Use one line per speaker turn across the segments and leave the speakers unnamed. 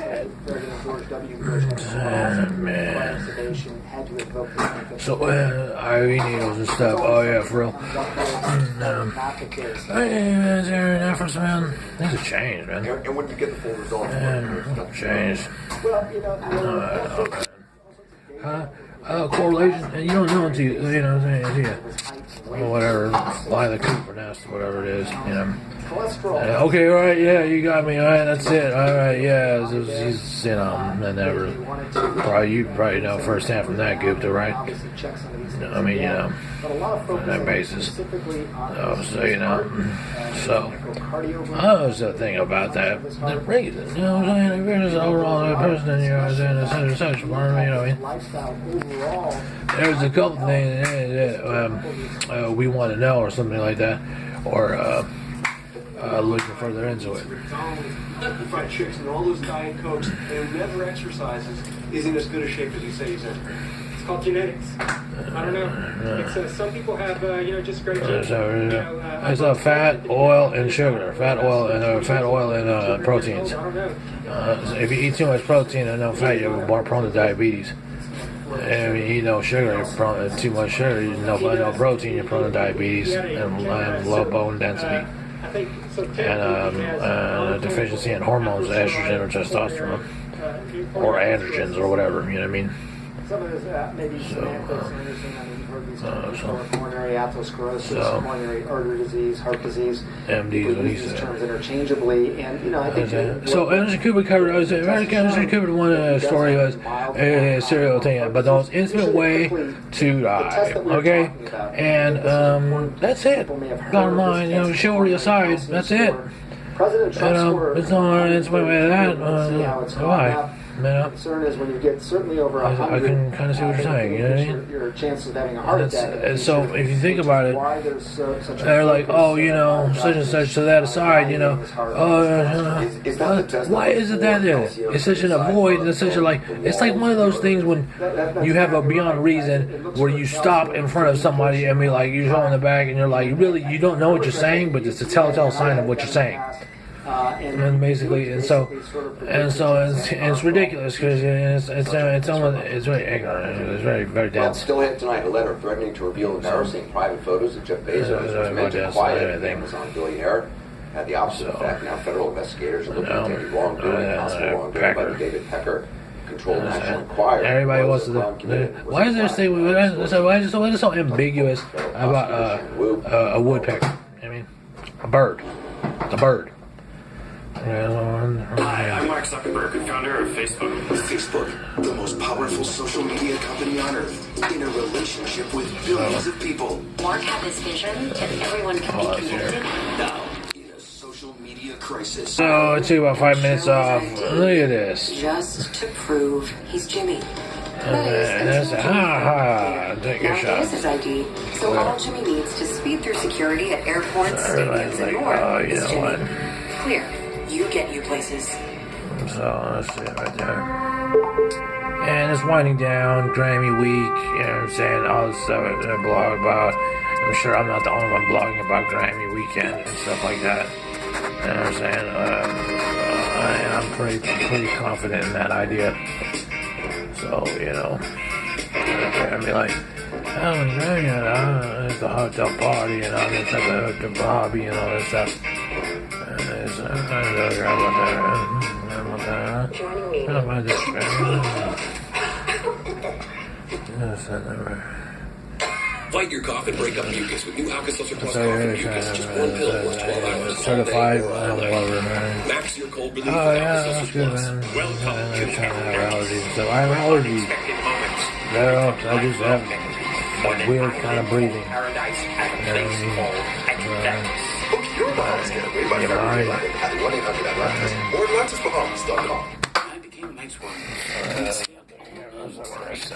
President George W. Bush man. So,
Irene needles and stuff. Oh, yeah, for real. Efforts, man. Things have changed, man.
And when you get the full results,
changed.
Well, you know,
correlation, and you don't know until you know what I'm saying, or whatever, lie the coop or nest, whatever it is, you know. Okay, all right, yeah, you got me, all right, that's it, all right, yeah, he's, you know, and never, you probably know firsthand from that Gupta, right? I mean, you know, on that basis. So, you know, so, was the thing about that, the reason, you know what I'm saying, if you're just an overall person, you know what I'm saying, the center section, you know what I mean? There's a couple things that we want to know, or something like that, or looking further into it.
The fried chicks and all those diet cokes, and who never exercises is in as good a shape as you say he's in. It's called genetics. I don't know. It's, some people have, just great genes.
It's fat, oil, and sugar. Fat oil and proteins. If you eat too much protein and no fat, you're more prone to diabetes. And if you eat no sugar, you're prone to too much sugar. No protein, you're prone to diabetes and low bone density. And a deficiency in hormones, estrogen or testosterone, or androgens or whatever, you know what I mean?
Some of this maybe semantics and everything. I mean, you've heard these terms, coronary atherosclerosis, coronary artery disease, heart disease.
MDs, what he
use
said.
these terms interchangeably, and you know, I think.
So Anderson Cooper covered. Anderson Cooper one story was a serial thing, but the most intimate way to die. Okay, and that's it. Bottom line, you know, chivalry aside, that's it.
President Trump's
it's not intimate way to that. Why?
The concern is when you get certainly over 100.
I can kind of see what you're saying. You know what I mean?
Your chances of having a heart attack.
And so if you think about it, they're like, oh, you know, such and such. To that aside, you know, why is it that there? It's such an avoid. It's such a it's like one of those things when you have a beyond reason where you stop in front of somebody and be like, you're showing the back and you're like, you don't know what you're saying, but it's a telltale sign of what you're saying. And basically, and so it's ridiculous because it's very ignorant. It's very, very dense.
Still had tonight a letter threatening to reveal embarrassing private photos of Jeff Bezos, who's meant to quiet Amazon billionaire, had the opposite effect. Now federal investigators are looking into any wrongdoing, possible wrongdoing by the David Pecker controlled National Enquirer.
Everybody wants to. Why is there a statement? Why is it so ambiguous about a woodpecker? I mean, a bird. It's a bird.
Hi, I'm Mark Zuckerberg, founder of Facebook.
Facebook, the most powerful social media company on earth, in a relationship with billions of people.
Mark had this vision that everyone can be connected.
Now, in a social media crisis.
So, it took about 5 minutes off. Look at this.
Just to prove he's Jimmy.
And that's take your shot.
This is ID, so all Jimmy needs to speed through security at airports, stadiums, and more is Jimmy. Clear. You get you places.
So that's it right there. And it's winding down, Grammy week, you know what I'm saying, all this stuff in a blog about. I'm sure I'm not the only one blogging about Grammy weekend and stuff like that. You know what I'm saying? I'm pretty confident in that idea. So, you know, I'd be like, it's the hotel party and all this stuff, the hobby and all this stuff.
Fight your cough and break up mucus with new Alka-Seltzer Plus Cough and Mucus. Just one pill works 12 hours.
Certified, whatever, man.
Max your cold relief.
Oh, yeah, that's good, man. I have allergies. So I have allergies. No, I just have weird kind of breathing.
I became Mike's wife.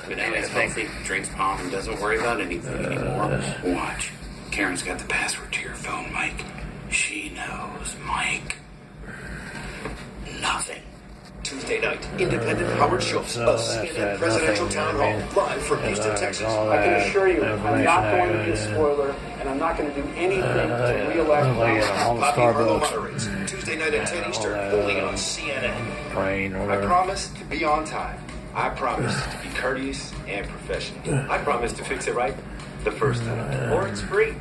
Bananas healthy, drinks pop, and doesn't worry about anything anymore. Watch. Karen's got the password to your phone, Mike. She knows, Mike. Nothing.
Tuesday night, independent Howard Schultz, a CNN presidential town hall, live from Houston, Texas.
I can assure you, I'm not going to be a spoiler, and I'm not going to do anything to re-elect
Bobby Harlow moderates. Tuesday night at 10 Eastern, only on CNN.
praying or
I
whatever.
promise to be on time. I promise to be courteous and professional. I promise to fix it right the first time. Or it's free.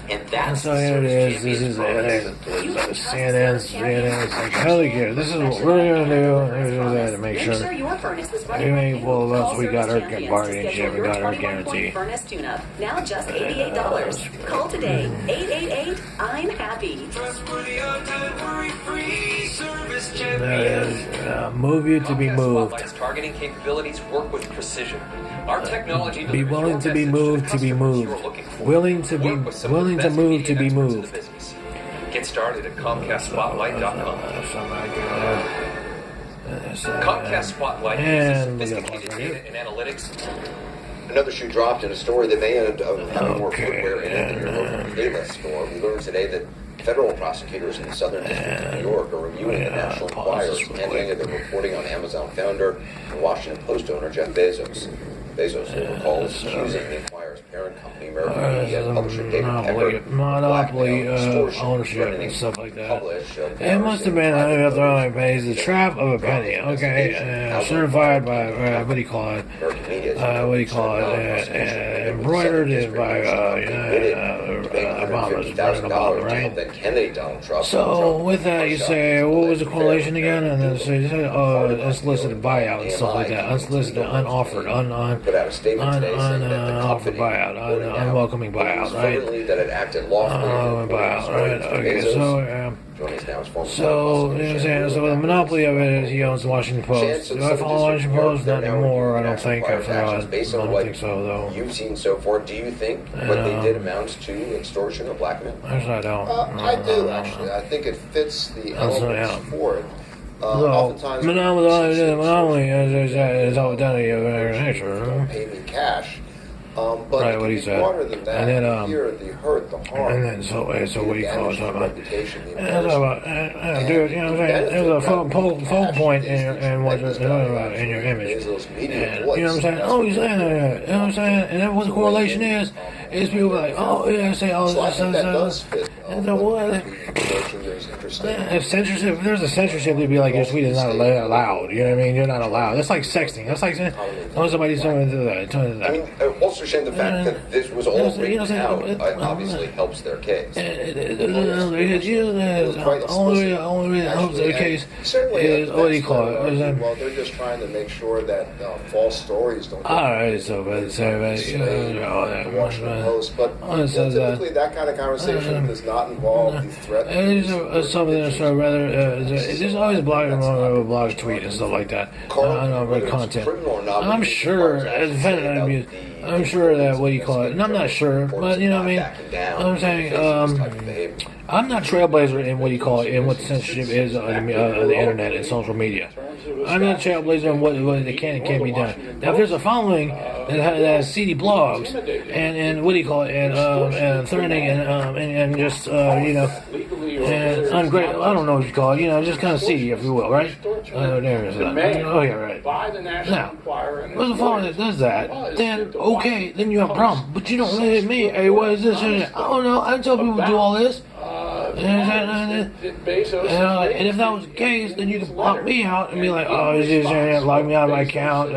And that's
So here it is. This is CNN's. It's like, hell yeah, this is what we're going to do. Here's that to make sure.
Your furnace is running.
You ain't full of us. We got our bargaining chip. We got our guarantee.
Furnace tune-up. Now just $88. Call today. 888 I'm happy.
Move you to be moved.
Spotlight's targeting capabilities work with precision. Our technology
Be willing to be moved to be moved. Willing to be willing to move to be moved.
Get started at ComcastSpotlight.com. Comcast Spotlight
And
uses sophisticated data and analytics.
Another shoe dropped in a story that may end up having more footwear in it than your local Payless store. We learned today that federal prosecutors in the Southern District of New York are reviewing the National Enquirer's handling of the reporting on Amazon founder and Washington Post owner Jeff Bezos. Bezos, you'll recall, is accusing the Enquirer's parent company, American Media, publisher David Pecker,
monopoly ownership and stuff like that. It must have been $100 pays the trap of a penny. Okay, certified by what do you call it? What do you call it? Embroidered by Obama's Obama, right? So with that, you say, what was the correlation again? And then say, unsolicited buyout and stuff like that. Unsolicited, unoffered, unoffered buyout, unwelcoming buyout, right? Buyout, right? Okay, so you know what I'm saying? So the monopoly of it is he owns the Washington Post. Do I follow Washington Post? Not anymore. I don't think. I don't think so, though.
You've seen so far. Do you think what they did amounts to extortion or blackmail?
Actually, I don't.
I do, actually. I think it fits the elements for it. Oftentimes,
monopoly is all done in nature.
Pay me cash. But
right, what he said.
Broader than that,
and then,
here, the hurt, the harm.
And then, so what do you call it? Dude, you know what I'm saying? There's a focal point in what you're talking about in your image. And, you know what I'm saying? Oh, you're saying that. You know what I'm saying? And then what the correlation is people like, oh, yeah, say, oh,
so I think that does fit.
And then what? If censorship, if there's a censorship, they'd be like, your tweet is not allowed. You know what I mean? You're not allowed. That's like sexting. That's like saying, oh, somebody's doing that.
I mean, also, Shane, the fact that this was all written out obviously helps their case.
The only reason it helps their case is, what do you call it?
Well, they're just trying to make sure that false stories don't.
All right, so
Washington Post, but typically that kind of conversation does not involve the threat.
Something so rather, there's always a blog tweet and stuff like that. I don't know content. I'm sure, I'm sure that what do you call it? And I'm not sure, but you know what I mean. I'm saying, I'm not trailblazer in what you call it, in what censorship is on the internet and social media. I'm not trailblazer in what can and can't be done. Now, if there's a following that has seedy blogs and what do you call it, and threatening and just and ungrateful, I don't know what you call it, just kind of seedy, if you will, right? There is that. Oh yeah, right. Now, if there's a following that does that, then okay, then you have a problem. But you don't look at me. Hey, what is this? I don't know. I tell people to do all this. And if that was the case, then you could block me out and be like, oh, this is lock me out of my account,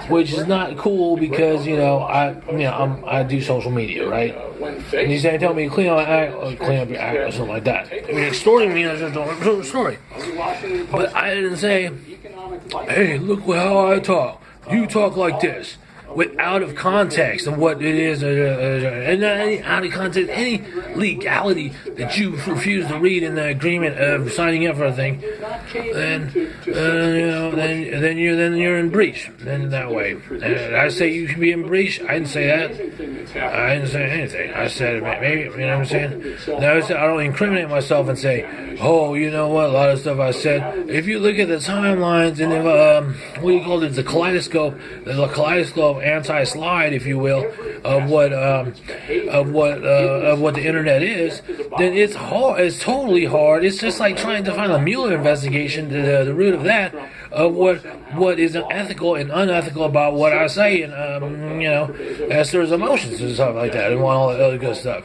which is not cool because I do social media, right? And you say, tell me clean up your act or something like that. I mean, extorting me is just a story. But I didn't say, hey, look how I talk. You talk like this. Out of context of what it is, and out of context, any legality that you refuse to read in the agreement of signing up for a thing, then you're in breach. Then that way, and I say you should be in breach. I didn't say that. I didn't say anything. I said maybe. You know what I'm saying? Now I don't incriminate myself and say, oh, you know what? A lot of stuff I said. If you look at the timelines and what do you call it? The kaleidoscope. There's a kaleidoscope. anti-slide, if you will, of what the internet is, then it's hard. It's totally hard. It's just like trying to find a Mueller investigation, the root of that, of what is ethical and unethical about what I say, and Esther's emotions and stuff like that, and all that other good stuff.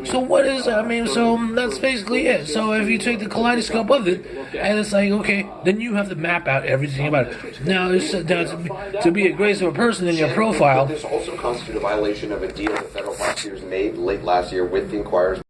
So what is? I mean, so that's basically it. So if you take the kaleidoscope of it, and it's like, okay, then you have to map out everything about it. Now, to be a grace of a person in your profile.
This also constitutes a violation of a deal that federal prosecutors made late last year with the Inquirer's